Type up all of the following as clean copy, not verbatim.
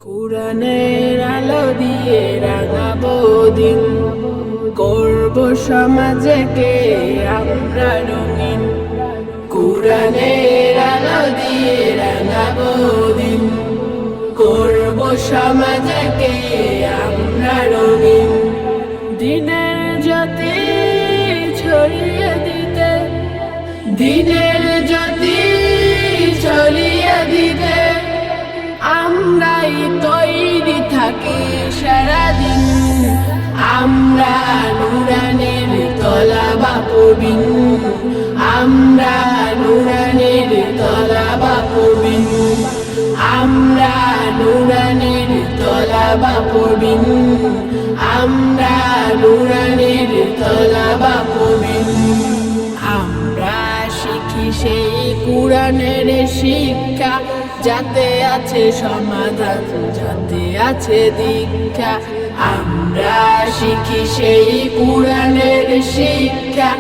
কুরআনের আলো দিয়ে রাঙাবো দিন, করব সমাজকে আমরা রঙিন। কুরআনের আলো দিয়ে রাঙাবো দিন, করব সমাজকে আমরা রঙিন। দিনের জ্যোতি ছড়িয়ে দিতে, দিনের জ্যোতি ছড়িয়ে দিতে আমরাই তৈরি থাকি সারাদিন। আমরা নুরানের তলাবা প্রবীণ, আমরা নুরানের তলাবা প্রবীণ, আমরা নুরানের তলাবা প্রবীণ, আমরা নুরানের তলাবা প্রবীণ। আমরা শিখি সেই কুরআনের শিক্ষা, যাতে আছে সমাধান, যাতে আছে দীক্ষা। আমরা শিখি সেই কুরআনের শিক্ষা,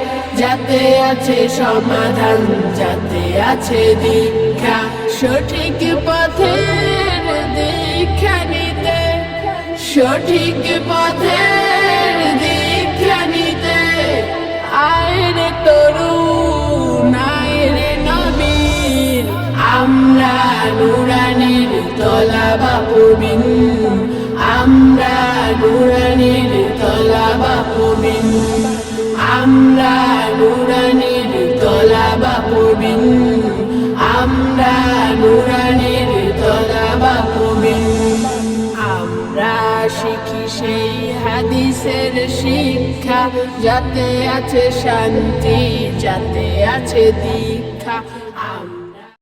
যাতে আছে সমাধান, যাতে আছে দীক্ষা। সঠিক পথের দীক্ষা নিতে, সঠিক পথের দীক্ষা নিতে আয় রে তরুণ, আয় রে নবীন। আমরা নুরানের তলাবা প্রবীণ, আমরা নুরানের তলাবা প্রবীণ, আমরা নুরানের তলাবা প্রবীণ, আমরা নুরানের তলাবা প্রবীণ। আমরা শিখি সেই হাদিসের শিক্ষা, যাতে আছে শান্তি, যাতে আছে দীক্ষা।